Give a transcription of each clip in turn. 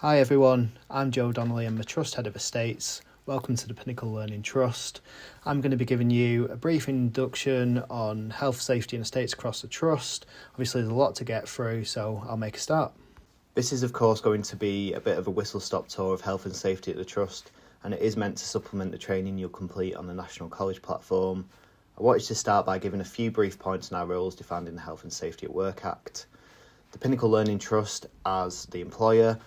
Hi everyone, I'm Joe Donnelly, I'm the Trust Head of Estates. Welcome to the Pinnacle Learning Trust. I'm going to be giving you a brief introduction on health, safety and estates across the Trust. Obviously there's a lot to get through, so I'll make a start. This is of course going to be a bit of a whistle-stop tour of health and safety at the Trust, and it is meant to supplement the training you'll complete on the National College platform. I wanted to start by giving a few brief points on our roles defined in the Health and Safety at Work Act. The Pinnacle Learning Trust, as the employer,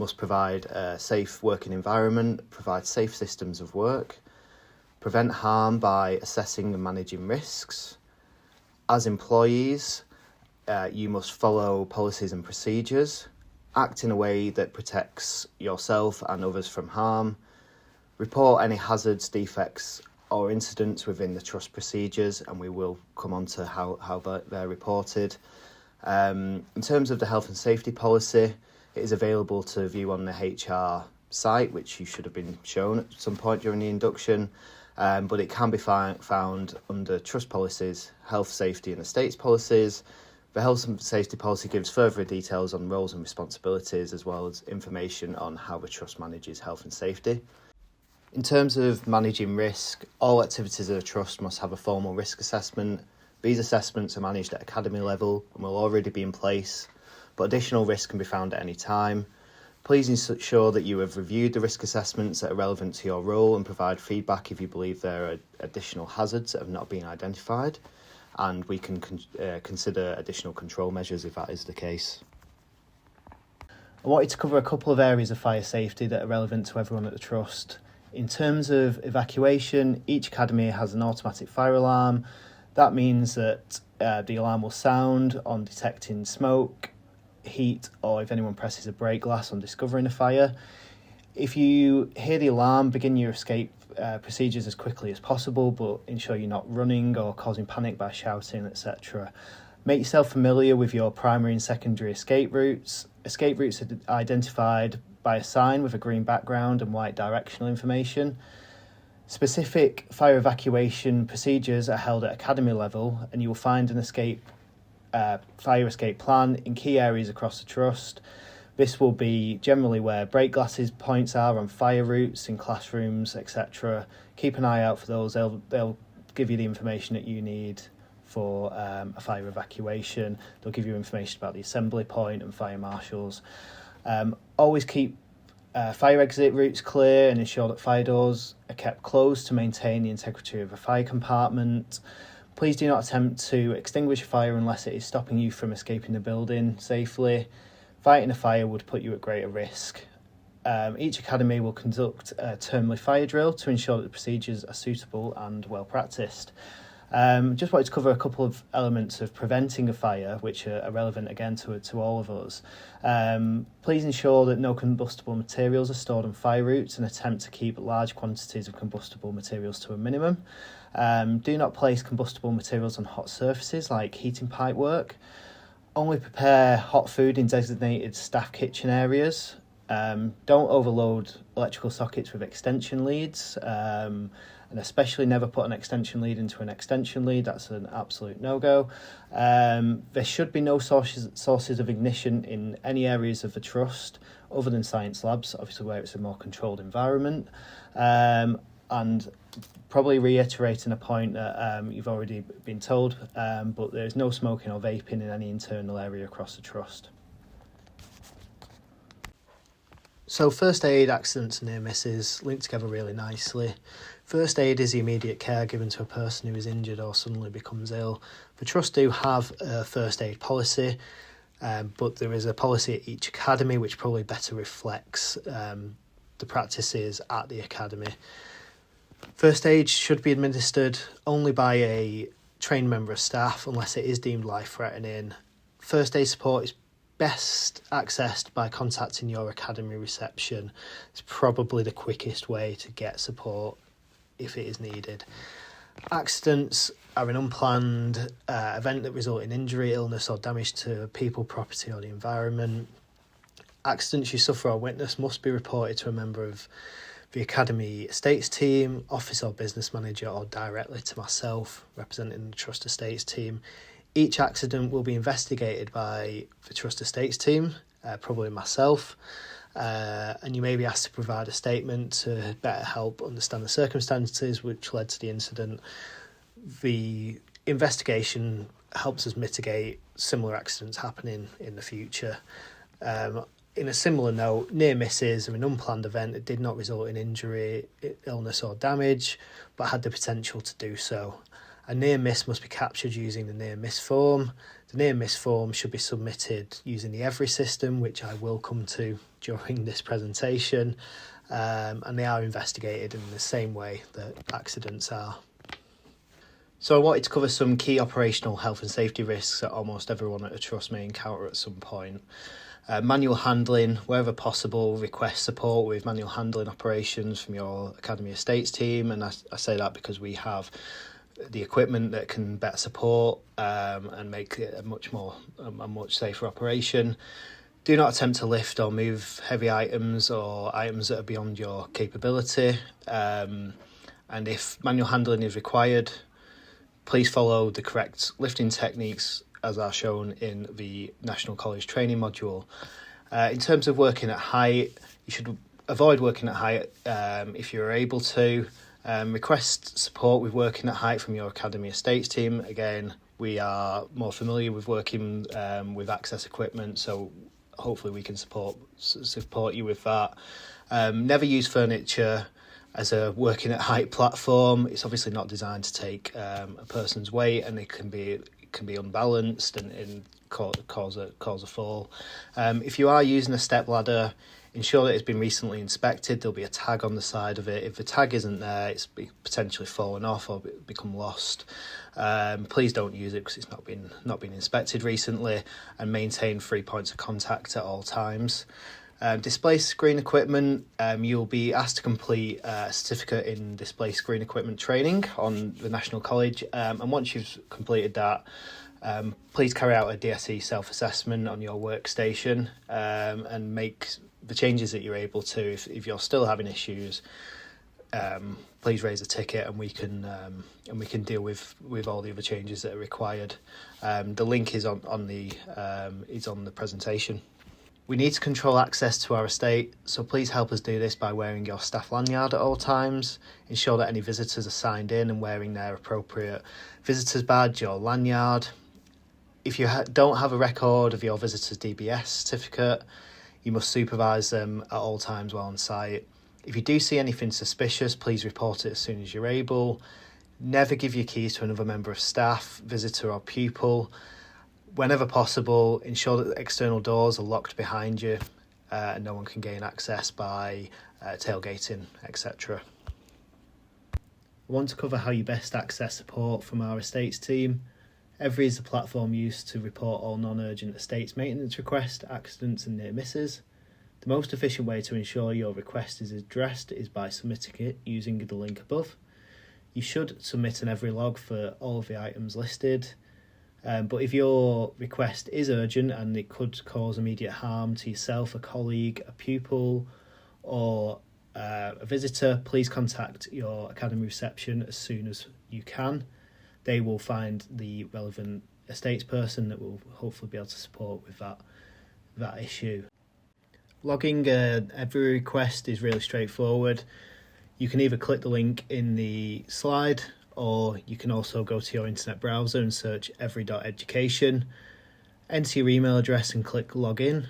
must provide a safe working environment, provide safe systems of work, prevent harm by assessing and managing risks. As employees, you must follow policies and procedures, act in a way that protects yourself and others from harm, report any hazards, defects or incidents within the trust procedures, and we will come on to how they're reported. In terms of the health and safety policy, it is available to view on the HR site, which you should have been shown at some point during the induction, but it can be found under Trust Policies, Health, Safety and Estates Policies. The Health and Safety Policy gives further details on roles and responsibilities, as well as information on how the Trust manages health and safety. In terms of managing risk, all activities of the Trust must have a formal risk assessment. These assessments are managed at academy level and will already be in place, but additional risks can be found at any time. Please ensure that you have reviewed the risk assessments that are relevant to your role and provide feedback if you believe there are additional hazards that have not been identified, and we can consider additional control measures if that is the case. I wanted to cover a couple of areas of fire safety that are relevant to everyone at the Trust. In terms of evacuation, each academy has an automatic fire alarm. That means that the alarm will sound on detecting smoke, heat, or if anyone presses a break glass on discovering a fire. If you hear the alarm, begin your escape procedures as quickly as possible, but ensure you're not running or causing panic by shouting, etc. Make yourself familiar with your primary and secondary escape routes. Escape routes are identified by a sign with a green background and white directional information. Specific fire evacuation procedures are held at academy level, and you will find an fire escape plan in key areas across the Trust. This will be generally where break glasses points are on fire routes in classrooms, etc. Keep an eye out for those. They'll give you the information that you need for a fire evacuation. They'll give you information about the assembly point and fire marshals. Always keep fire exit routes clear and ensure that fire doors are kept closed to maintain the integrity of a fire compartment. Please do not attempt to extinguish a fire unless it is stopping you from escaping the building safely. Fighting a fire would put you at greater risk. Each academy will conduct a termly fire drill to ensure that the procedures are suitable and well practiced. Just wanted to cover a couple of elements of preventing a fire, which are relevant again to all of us. Please ensure that no combustible materials are stored on fire routes and attempt to keep large quantities of combustible materials to a minimum. Do not place combustible materials on hot surfaces like heating pipe work. Only prepare hot food in designated staff kitchen areas. Don't overload electrical sockets with extension leads, and especially never put an extension lead into an extension lead. That's an absolute no-go. There should be no sources of ignition in any areas of the Trust other than science labs, obviously where it's a more controlled environment. And probably reiterating a point that you've already been told, but there's no smoking or vaping in any internal area across the Trust. So first aid, accidents and near misses link together really nicely. First aid is the immediate care given to a person who is injured or suddenly becomes ill. The Trust do have a first aid policy, but there is a policy at each academy which probably better reflects the practices at the academy. First aid should be administered only by a trained member of staff unless it is deemed life-threatening. First aid support is best accessed by contacting your academy reception. It's probably the quickest way to get support if it is needed. Accidents are an unplanned event that result in injury, illness or damage to people, property or the environment. Accidents you suffer or witness must be reported to a member of the Academy Estates team, office or business manager, or directly to myself, representing the Trust Estates team. Each accident will be investigated by the Trust Estates team, probably myself, and you may be asked to provide a statement to better help understand the circumstances which led to the incident. The investigation helps us mitigate similar accidents happening in the future. In a similar note, near misses are an unplanned event that did not result in injury, illness or damage, but had the potential to do so. A near miss must be captured using the near miss form. The near miss form should be submitted using the Every system, which I will come to during this presentation, and they are investigated in the same way that accidents are. So I wanted to cover some key operational health and safety risks that almost everyone at a trust may encounter at some point. Manual handling, wherever possible, request support with manual handling operations from your Academy Estates team, and I say that because we have the equipment that can better support and make it a much safer operation. Do not attempt to lift or move heavy items or items that are beyond your capability, and if manual handling is required, please follow the correct lifting techniques as are shown in the National College training module. In terms of working at height, you should avoid working at height if you're able to. Request support with working at height from your Academy Estates team. Again, we are more familiar with working with access equipment, so hopefully we can support you with that. Never use furniture as a working at height platform. It's obviously not designed to take a person's weight, and it can be unbalanced and cause a fall. If you are using a step ladder, ensure that it's been recently inspected. There'll be a tag on the side of it. If the tag isn't there, it's potentially fallen off or become lost. Please don't use it because it's not been inspected recently, and maintain 3 points of contact at all times. Display screen equipment, you'll be asked to complete a certificate in display screen equipment training on the National College, and once you've completed that, please carry out a DSE self-assessment on your workstation and make the changes that you're able to. If you're still having issues, please raise a ticket and we can deal with all the other changes that are required. The link is on the presentation. We need to control access to our estate, so please help us do this by wearing your staff lanyard at all times. Ensure that any visitors are signed in and wearing their appropriate visitor's badge or lanyard. If you don't have a record of your visitor's DBS certificate, you must supervise them at all times while on site. If you do see anything suspicious, please report it as soon as you're able. Never give your keys to another member of staff, visitor or pupil. Whenever possible, ensure that the external doors are locked behind you and no one can gain access by tailgating, etc. I want to cover how you best access support from our estates team. Every is the platform used to report all non-urgent estates maintenance requests, accidents and near misses. The most efficient way to ensure your request is addressed is by submitting it using the link above. You should submit an every log for all of the items listed. But if your request is urgent and it could cause immediate harm to yourself, a colleague, a pupil or a visitor, please contact your academy reception as soon as you can. They will find the relevant estates person that will hopefully be able to support with that issue. Logging every request is really straightforward. You can either click the link in the slide, or you can also go to your internet browser and search every.education, enter your email address and click login.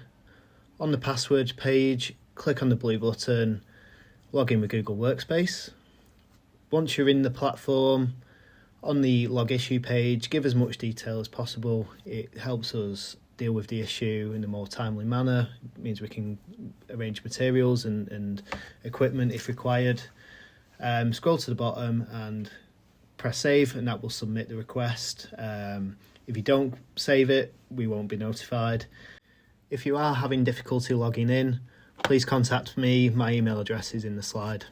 On the password page, click on the blue button, log in with Google Workspace. Once you're in the platform, on the log issue page, give as much detail as possible. It helps us deal with the issue in a more timely manner. It means we can arrange materials and equipment if required. Scroll to the bottom and press save, and that will submit the request. If you don't save it, we won't be notified. If you are having difficulty logging in, please contact me. My email address is in the slide.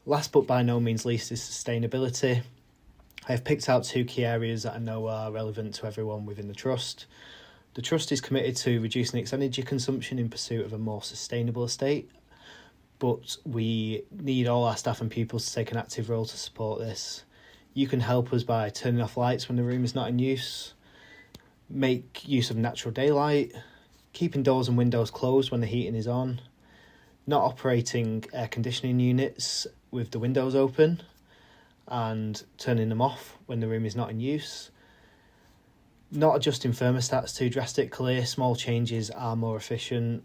Last but by no means least is sustainability. I have picked out 2 key areas that I know are relevant to everyone within the Trust. The Trust is committed to reducing its energy consumption in pursuit of a more sustainable estate, but we need all our staff and pupils to take an active role to support this. You can help us by turning off lights when the room is not in use, make use of natural daylight, keeping doors and windows closed when the heating is on, not operating air conditioning units with the windows open and turning them off when the room is not in use, not adjusting thermostats too drastically. Small changes are more efficient.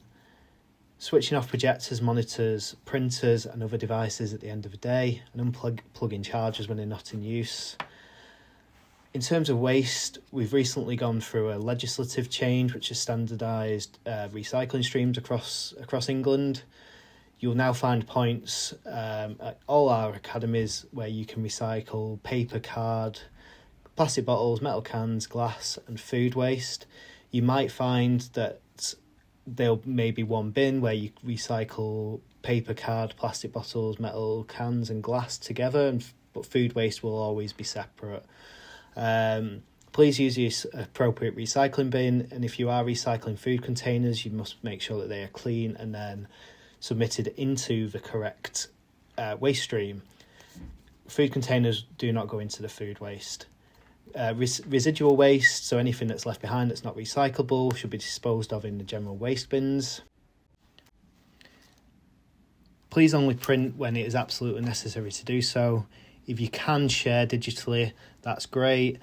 Switching off projectors, monitors, printers and other devices at the end of the day, and unplugging chargers when they're not in use. In terms of waste, we've recently gone through a legislative change which has standardised recycling streams across England. You'll now find points at all our academies where you can recycle paper, card, plastic bottles, metal cans, glass and food waste. You might find that there'll maybe one bin where you recycle paper, card, plastic bottles, metal cans and glass together, but food waste will always be separate. Please use your appropriate recycling bin, and if you are recycling food containers, you must make sure that they are clean and then submitted into the correct waste stream. Food containers do not go into the food waste. Residual waste, so anything that's left behind that's not recyclable, should be disposed of in the general waste bins. Please only print when it is absolutely necessary to do so. If you can share digitally, that's great.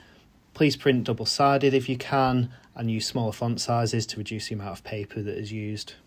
Please print double-sided if you can, and use smaller font sizes to reduce the amount of paper that is used.